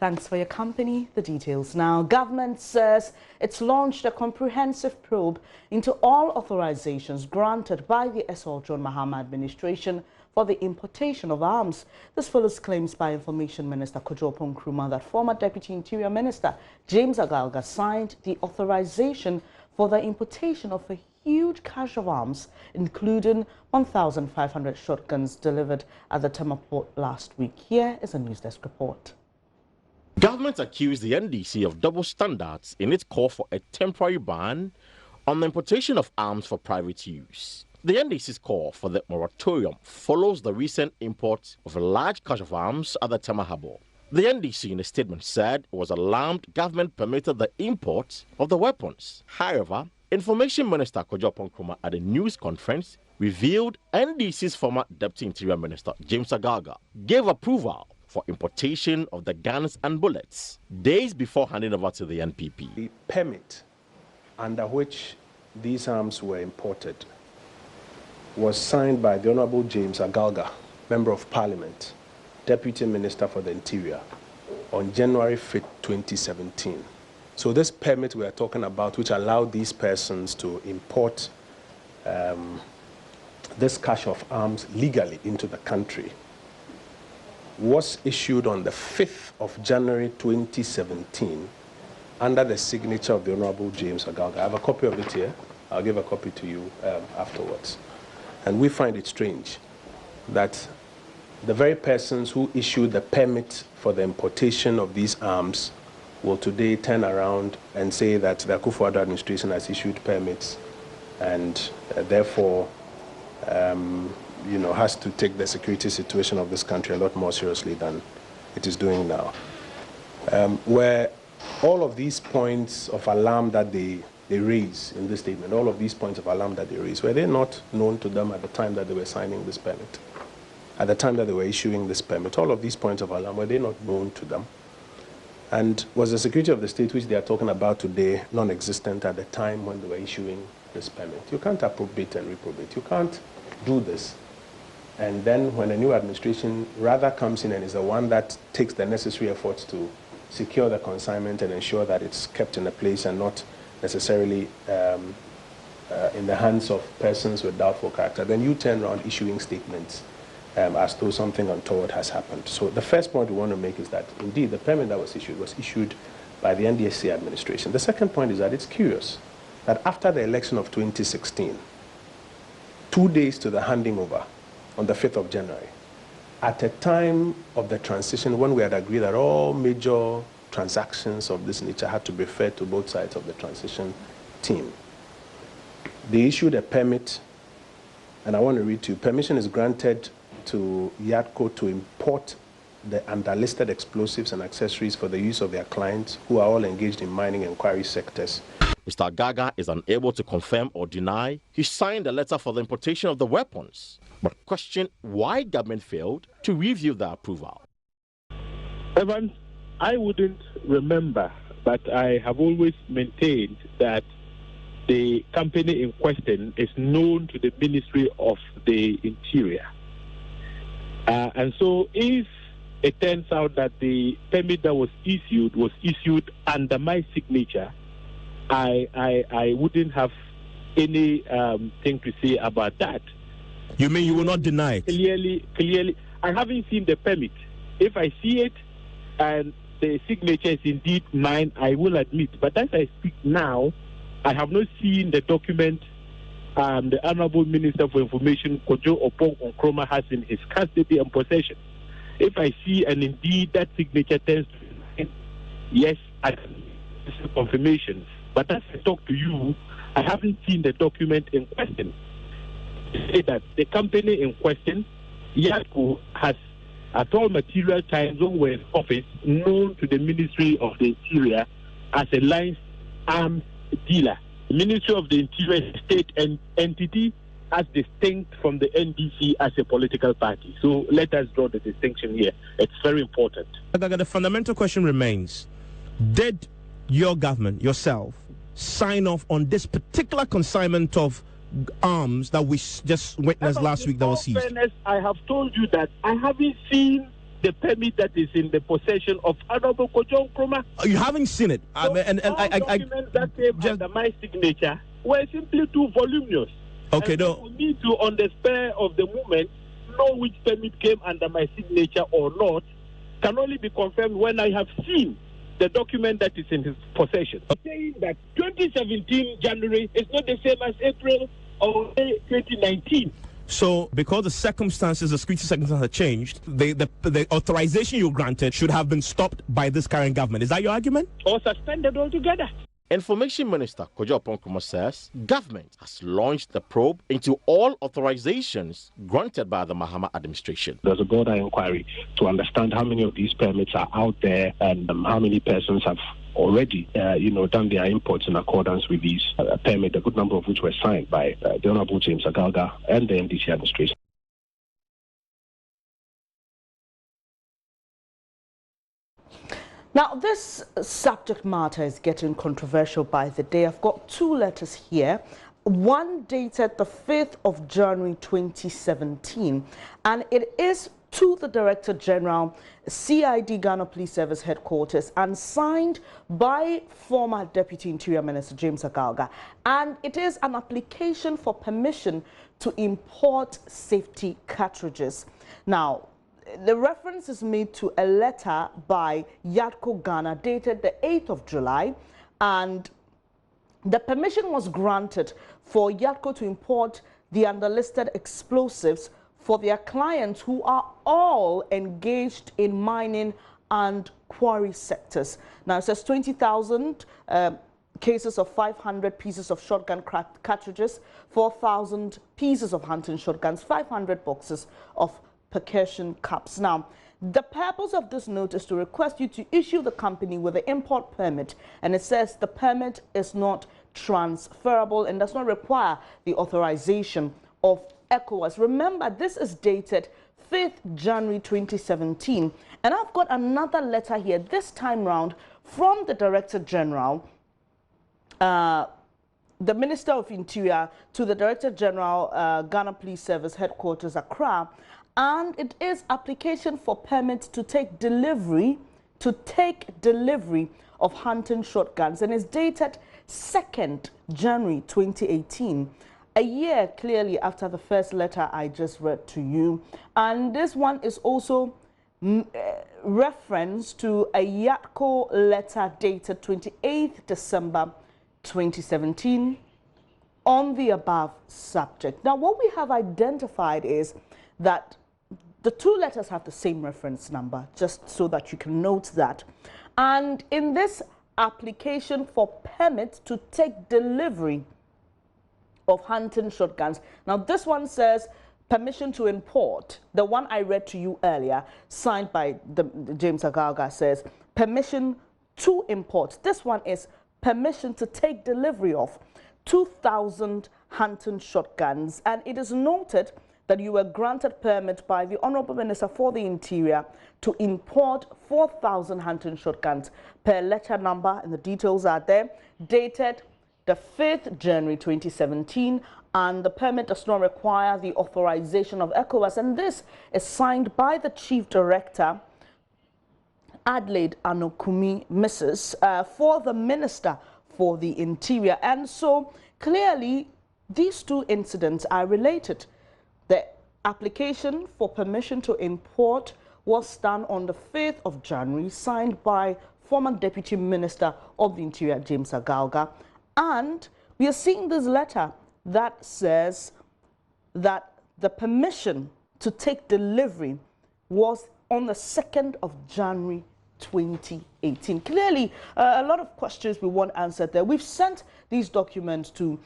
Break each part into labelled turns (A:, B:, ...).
A: Thanks for your company. The details now. Government says it's launched a comprehensive probe into all authorizations granted by the Esau John Mahama administration for the importation of arms. This follows claims by Information Minister Kojo Nkrumah that former Deputy Interior Minister James Agalga signed the authorization for the importation of a huge cache of arms, including 1,500 shotguns delivered at the Tema port last week. Here is a News Desk report.
B: Government accused the NDC of double standards in its call for a temporary ban on the importation of arms for private use. The NDC's call for the moratorium follows the recent import of a large cache of arms at the Tema Harbour. The NDC in a statement said it was alarmed government permitted the import of the weapons. However, Information Minister Kojo Nkrumah at a news conference revealed NDC's former Deputy Interior Minister James Agalga gave approval for importation of the guns and bullets days before handing over to the NPP.
C: The permit under which these arms were imported was signed by the Honorable James Agalga, Member of Parliament, Deputy Minister for the Interior, on January 5th, 2017. So this permit we are talking about, which allowed these persons to import this cache of arms legally into the country, was issued on the 5th of January 2017 under the signature of the Honorable James Agalga. I have a copy of it here. I'll give a copy to you afterwards. And we find it strange that the very persons who issued the permit for the importation of these arms will today turn around and say that the Akufo-Addo administration has issued permits and therefore has to take the security situation of this country a lot more seriously than it is doing now. Where all of these points of alarm that they raise in this statement, all of these points of alarm that they raise, were they not known to them at the time that they were signing this permit? At the time that they were issuing this permit, all of these points of alarm, were they not known to them? And was the security of the state, which they are talking about today, non-existent at the time when they were issuing this permit? You can't appropriate and reprobate. You can't do this. And then when a new administration rather comes in and is the one that takes the necessary efforts to secure the consignment and ensure that it's kept in a place and not necessarily in the hands of persons with doubtful character, then you turn around issuing statements as though something untoward has happened. So the first point we want to make is that, indeed, the permit that was issued by the NDSC administration. The second point is that it's curious that after the election of 2016, 2 days to the handing over, on the 5th of January, at a time of the transition when we had agreed that all major transactions of this nature had to be referred to both sides of the transition team, they issued a permit, and I want to read to you. Permission is granted to YADCO to import the underlisted explosives and accessories for the use of their clients who are all engaged in mining and quarry sectors.
B: Mr. Agalga is unable to confirm or deny he signed a letter for the importation of the weapons, but questioned why government failed to review the approval.
D: Evan, I wouldn't remember, but I have always maintained that the company in question is known to the Ministry of the Interior. And so if it turns out that the permit that was issued under my signature, I wouldn't have any thing to say about that.
E: You mean you will not deny it?
D: Clearly, I haven't seen the permit. If I see it and the signature is indeed mine, I will admit. But as I speak now, I have not seen the document the Honorable Minister for Information, Kojo Nkrumah, has in his custody and possession. If I see and indeed that signature turns to mine, yes, I can see confirmations. But as I talk to you, I haven't seen the document in question. Say that the company in question, YADCO, has at all material times when we're in office known to the Ministry of the Interior as a licensed arms dealer. The Ministry of the Interior is a state entity as distinct from the NDC as a political party. So let us draw the distinction here. It's very important.
E: The fundamental question remains, did your government, yourself, sign off on this particular consignment of arms that we just witnessed last week that was seized?
D: Fairness, I have told you that I haven't seen the permit that is in the possession of Honorable Kojo Nkrumah.
E: You haven't seen it.
D: So documents that came under my signature were simply too voluminous.
E: Okay,
D: no. For me to, on the spur of the moment, know which permit came under my signature or not can only be confirmed when I have seen the document that is in his possession. Saying that 2017 January is not the same as April or May 2019.
E: So, because the security circumstances have changed, the authorization you granted should have been stopped by this current government. Is that your argument?
D: Or suspended altogether.
B: Information Minister Kojo Nkrumah says government has launched the probe into all authorizations granted by the Mahama administration.
F: There's a broader inquiry to understand how many of these permits are out there and how many persons have already, done their imports in accordance with these permits, a good number of which were signed by the Honorable James Agalga and the NDC administration.
A: Now, this subject matter is getting controversial by the day. I've got two letters here. One dated the 5th of January 2017, and it is to the Director General, CID Ghana Police Service Headquarters, and signed by former Deputy Interior Minister James Agalga. And it is an application for permission to import safety cartridges. Now, the reference is made to a letter by Yadco Ghana dated the 8th of July, and the permission was granted for Yadco to import the underlisted explosives for their clients who are all engaged in mining and quarry sectors. Now, it says 20,000 cases of 500 pieces of shotgun cartridges, 4,000 pieces of hunting shotguns, 500 boxes of percussion caps. Now, the purpose of this note is to request you to issue the company with an import permit, and it says the permit is not transferable and does not require the authorization of ECOWAS. Remember, this is dated 5th January 2017, and I've got another letter here, this time round from the Director General, the Minister of Interior, to the Director General, Ghana Police Service Headquarters, Accra. And it is application for permits to take delivery of hunting shotguns, and is dated 2nd January 2018, a year clearly after the first letter I just read to you. And this one is also reference to a Yadco letter dated 28th December 2017 on the above subject. Now, what we have identified is that the two letters have the same reference number, just so that you can note that. And in this application for permits to take delivery of hunting shotguns, now this one says permission to import. The one I read to you earlier, signed by James Agalga, says permission to import. This one is permission to take delivery of 2,000 hunting shotguns, and it is noted that you were granted permit by the Honorable Minister for the Interior to import 4,000 hunting shotguns per letter number, and the details are there, dated the 5th January 2017, and the permit does not require the authorization of ECOWAS, and this is signed by the Chief Director, Adelaide Anokumi, Mrs., for the Minister for the Interior. And so clearly these two incidents are related. The application for permission to import was done on the 5th of January, signed by former Deputy Minister of the Interior, James Agalga. And we are seeing this letter that says that the permission to take delivery was on the 2nd of January 2018. Clearly, a lot of questions we want answered there. We've sent these documents to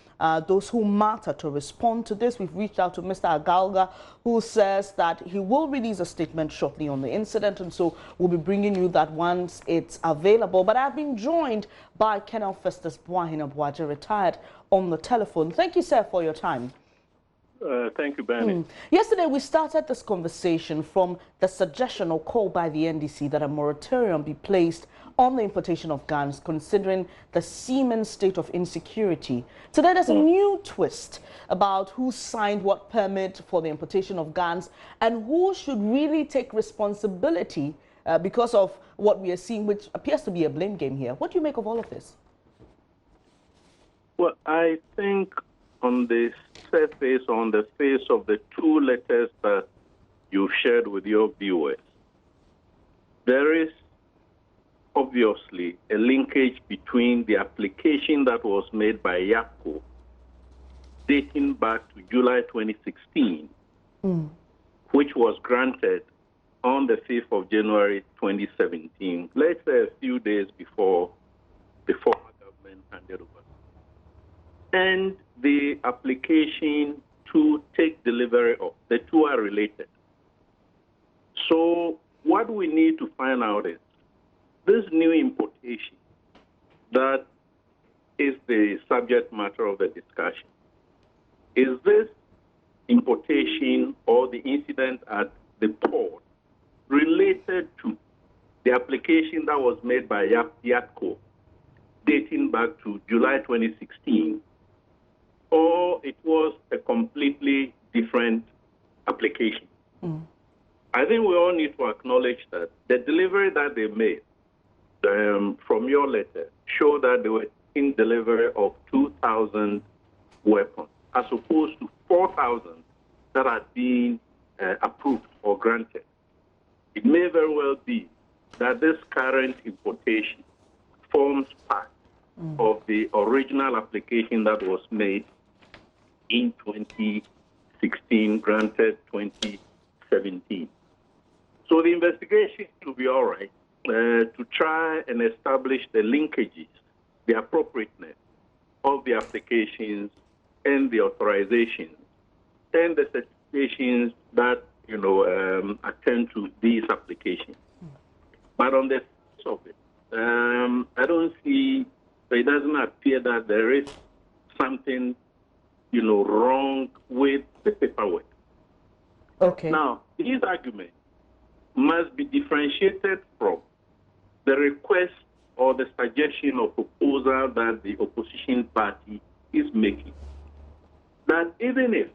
A: those who matter to respond to this. We've reached out to Mr. Agalga, who says that he will release a statement shortly on the incident, and so we'll be bringing you that once it's available. But I've been joined by Colonel Festus Bwahina Bwaja, retired, on the telephone. Thank you, sir, for your time.
G: Thank you, Bernie.
A: Yesterday, we started this conversation from the suggestion or call by the NDC that a moratorium be placed on the importation of guns, considering the seeming state of insecurity. Today, there's a new twist about who signed what permit for the importation of guns and who should really take responsibility because of what we are seeing, which appears to be a blame game here. What do you make of all of this?
G: Well, I think on the surface, on the face of the two letters that you've shared with your viewers, there is obviously a linkage between the application that was made by YAPCO dating back to July 2016, which was granted on the 5th of January 2017, let's say a few days before the former government handed over, and the application to take delivery of. The two are related. So what we need to find out is this new importation that is the subject matter of the discussion. Is this importation or the incident at the port related to the application that was made by YAPCO dating back to July 2016, or it was a completely different application? I think we all need to acknowledge that the delivery that they made from your letter show that they were in delivery of 2,000 weapons, as opposed to 4,000 that had been approved or granted. It may very well be that this current importation forms part of the original application that was made in 2016, granted 2017. So the investigation will be all right to try and establish the linkages, the appropriateness of the applications and the authorizations and the certifications that attend to these applications. But on the face of it, I don't see. It doesn't appear that there is something wrong with the paperwork.
A: Okay.
G: Now, these arguments must be differentiated from the request or the suggestion or proposal that the opposition party is making. That even if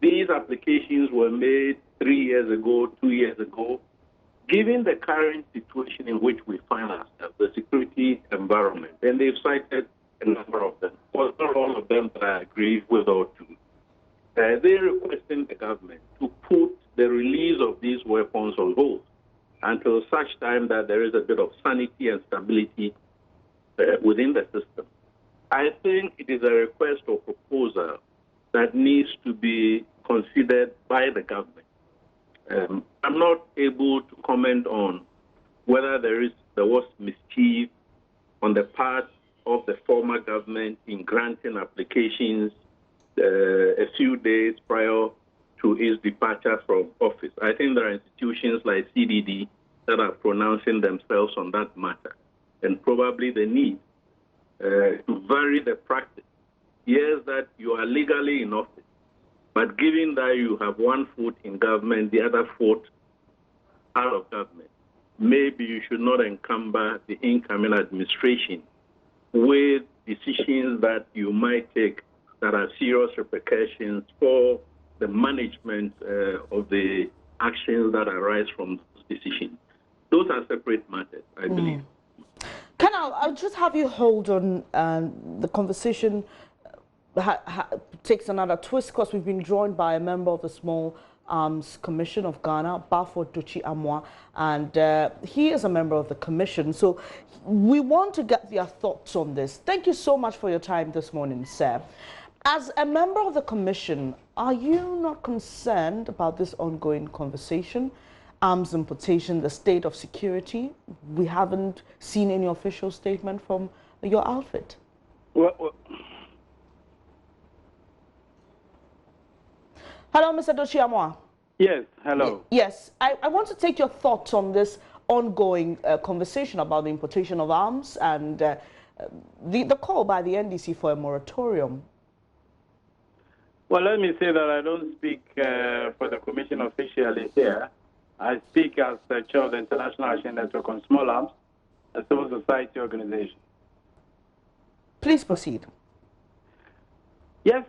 G: these applications were made 3 years ago, 2 years ago, given the current situation in which we find ourselves, the security environment, and they've cited a number of them, well, not all of them that I agree with or to, they're requesting the government to put the release of these weapons on hold until such time that there is a bit of sanity and stability within the system. I think it is a request or proposal that needs to be considered by the government. I'm not able to comment on whether there was mischief on the part of the former government in granting applications a few days prior to his departure from office. I think there are institutions like CDD that are pronouncing themselves on that matter, and probably the need to vary the practice. Yes, that you are legally in office, but given that you have one foot in government, the other foot out of government, maybe you should not encumber the incoming administration with decisions that you might take that are serious repercussions for the management of the actions that arise from those decisions. Those are separate matters, I believe.
A: I'll just have you hold on. The conversation takes another twist because we've been joined by a member of the Small Arms Commission of Ghana, Bafo Duchi Amwa, and he is a member of the commission. So we want to get their thoughts on this. Thank you so much for your time this morning, sir. As a member of the commission, are you not concerned about this ongoing conversation? Arms importation, the state of security? We haven't seen any official statement from your outfit.
G: Well.
A: Hello, Mr. Dochiamwa.
H: Yes, hello.
A: Yes, I want to take your thoughts on this ongoing conversation about the importation of arms and the call by the NDC for a moratorium.
H: Well, let me say that I don't speak for the Commission officially here. I speak as the chair of the International Action Network on Small Arms, a civil society organization.
A: Please proceed.
H: Yes,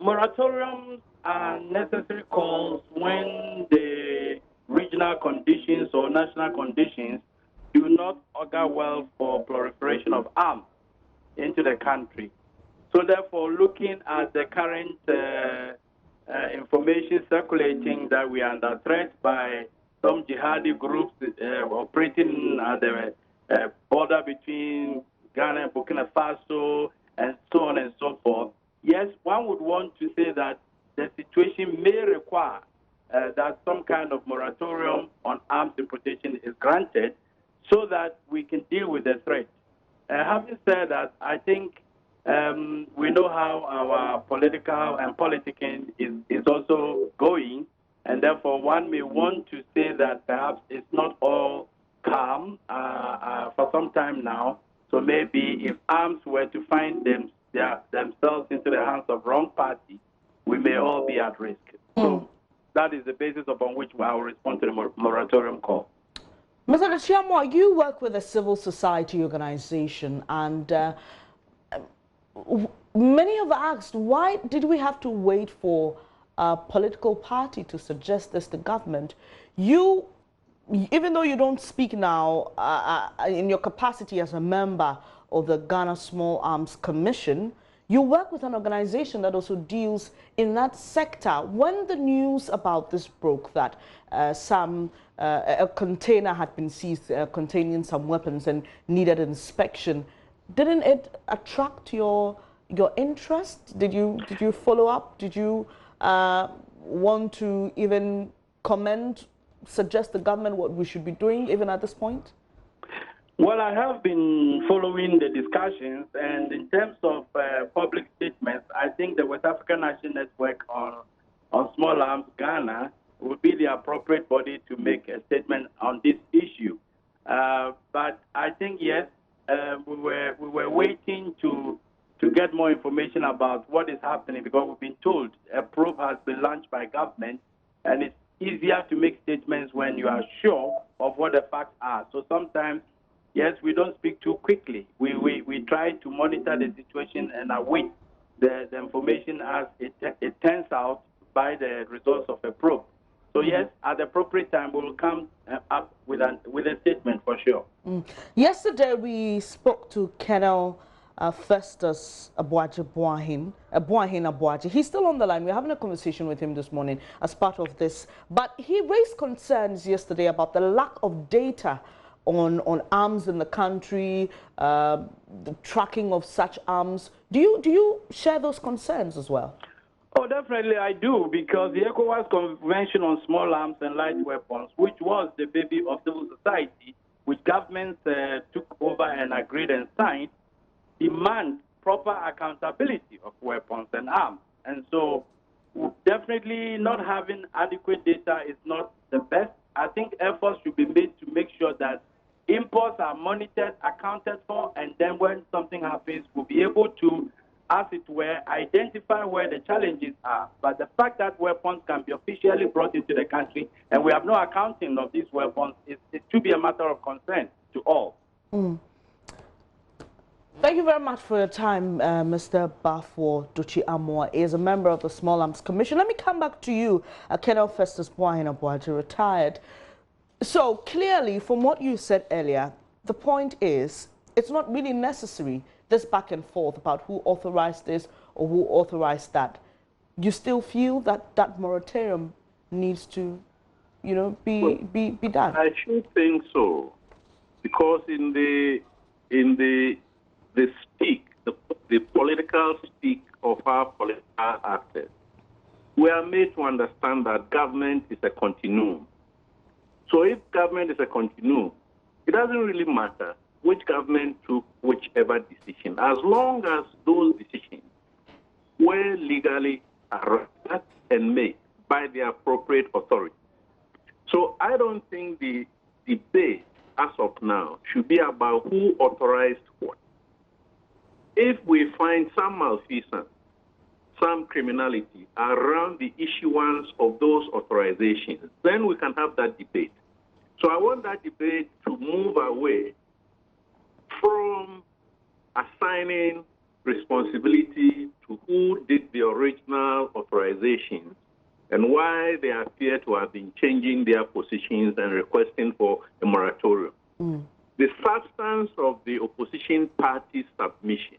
H: moratoriums are necessary calls when the regional conditions or national conditions do not augur well for proliferation of arms into the country. So therefore, looking at the current information circulating that we are under threat by some jihadi groups operating at the border between Ghana and Burkina Faso and so on and so forth, yes, one would want to say that the situation may require that some kind of moratorium on arms importation is granted so that we can deal with the threat. Having said that, I think we know how our political and politicking is also going, and therefore one may want to say that perhaps it's not all calm for some time now. So maybe if arms were to find themselves into the hands of wrong party, we may all be at risk. So that is the basis upon which I will respond to the moratorium call.
A: Mr. Chiamwa, you work with a civil society organization, and many have asked, why did we have to wait for a political party to suggest this to government? You, even though you don't speak now in your capacity as a member of the Ghana Small Arms Commission, you work with an organization that also deals in that sector. When the news about this broke, that a container had been seized containing some weapons and needed inspection, didn't it attract your interest? Did you follow up? Did you want to even suggest to the government what we should be doing even at this point?
H: Well, I have been following the discussions, and in terms of public statements, I think the West African Action Network on Small Arms Ghana would be the appropriate body to make a statement on this issue. But I think, yes, we were waiting to get more information about what is happening, because we've been told a probe has been launched by government, and it's easier to make statements when you are sure of what the facts are. So sometimes, yes, we don't speak too quickly. We try to monitor the situation and await the information as it turns out by the results of a probe. So yes, at the appropriate time, we will come up with a statement for sure.
A: Yesterday, we spoke to Colonel Festus Abuaji. He's still on the line. We're having a conversation with him this morning as part of this. But he raised concerns yesterday about the lack of data on arms in the country, the tracking of such arms. Do you share those concerns as well?
H: Oh, definitely I do, because the ECOWAS Convention on Small Arms and Light Weapons, which was the baby of civil society, which governments took over and agreed and signed, demands proper accountability of weapons and arms. And so definitely not having adequate data is not the best. I think efforts should be made to make sure that imports are monitored, accounted for, and then when something happens, we'll be able to, as it were, identify where the challenges are. But the fact that weapons can be officially brought into the country and we have no accounting of these weapons, it should be a matter of concern to all.
A: Thank you very much for your time, Mr. Bafo Duchi Amoa. He is a member of the Small Arms Commission. Let me come back to you, Colonel Festus Abuaji, retired. So clearly, from what you said earlier, the point is it's not really necessary, this back and forth about who authorized this or who authorized that. You still feel that that moratorium needs to, be done?
G: I should think so, because in the political speak of our political actors, we are made to understand that government is a continuum. So if government is a continuum, it doesn't really matter which government took whichever decision, as long as those decisions were legally arrested and made by the appropriate authority. So I don't think the debate as of now should be about who authorized what. If we find some malfeasance, some criminality around the issuance of those authorizations, then we can have that debate. So I want that debate to move away from assigning responsibility to who did the original authorization and why they appear to have been changing their positions and requesting for a moratorium. The substance of the opposition party's submission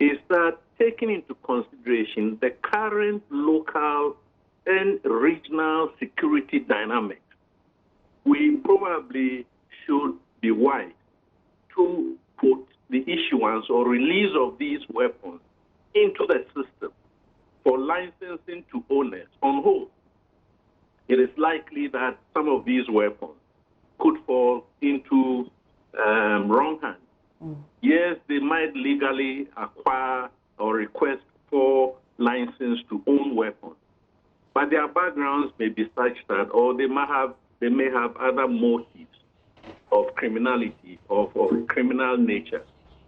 G: is that taking into consideration the current local and regional security dynamics, we probably should be wise to put the issuance or release of these weapons into the system for licensing to owners on hold. It is likely that some of these weapons could fall into wrong hands. Yes, they might legally acquire or request for license to own weapons, but their backgrounds may be such that, or they may have other motives of criminality, of criminal nature,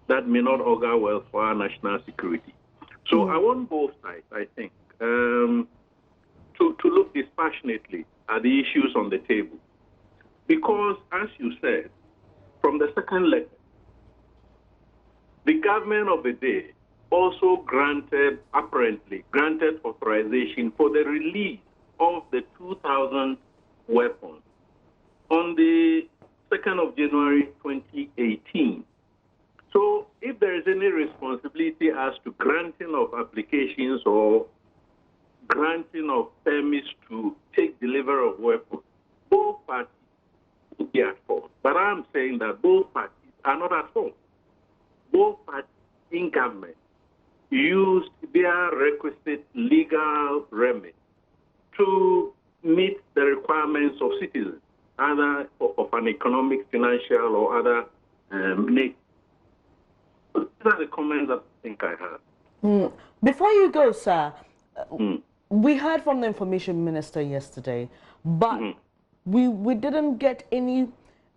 G: that may not augur well for our national security. So I want both sides, I think, to look dispassionately at the issues on the table. Because, as you said, from the second letter, the government of the day also apparently granted authorization for the release of the 2,000 weapons on the 2nd of January 2018. So if there is any responsibility as to granting of applications or granting of permits to take delivery of weapons, both parties would be at fault. But I'm saying that both parties are not at fault. Both parties in government used their requisite legal remedy to meet the requirements of citizens, either of an economic, financial, or other nature. These are the comments that I think I have.
A: Before you go, sir, we heard from the information minister yesterday, but we didn't get any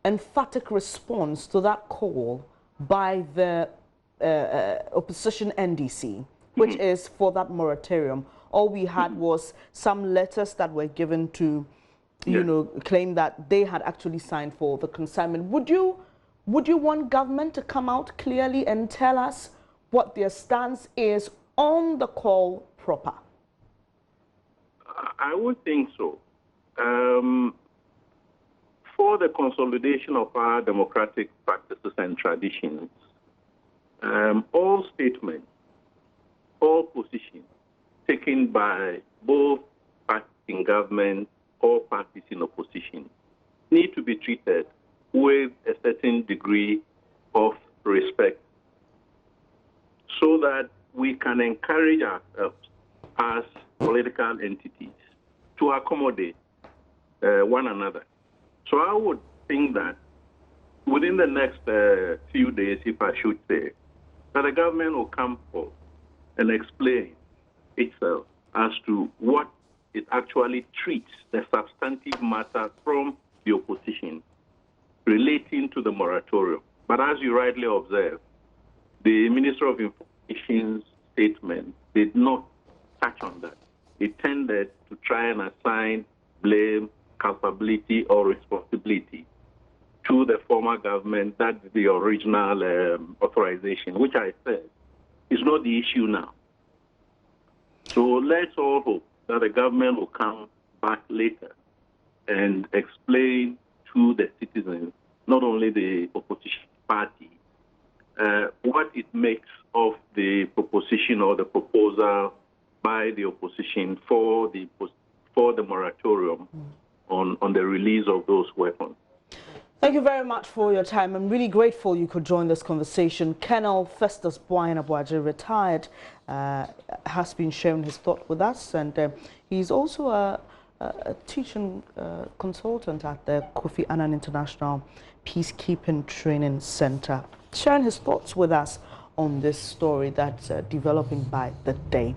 A: emphatic response to that call by the opposition NDC, which is for that moratorium. All we had was some letters that were given to, you know, claim that they had actually signed for the consignment. Would you want government to come out clearly and tell us what their stance is on the call proper?
G: I would think so. For the consolidation of our democratic practices and traditions, all statements, all positions taken by both parties in government or parties in opposition need to be treated with a certain degree of respect so that we can encourage ourselves as political entities to accommodate one another. So I would think that within the next few days, if I should say, that the government will come forth and explain itself as to what it actually treats the substantive matter from the opposition relating to the moratorium. But as you rightly observed, the Minister of Information's statement did not touch on that. It tended to try and assign blame, culpability, or responsibility to the former government, that's the original authorization, which I said is not the issue now. So let's all hope that the government will come back later and explain to the citizens, not only the opposition party, what it makes of the proposition or the proposal by the opposition for the moratorium on the release of those weapons.
A: Thank you very much for your time. I'm really grateful you could join this conversation. Colonel Festus Boyana-Boaji, retired, has been sharing his thought with us, and he's also a teaching consultant at the Kofi Annan International Peacekeeping Training Center, sharing his thoughts with us on this story that's developing by the day.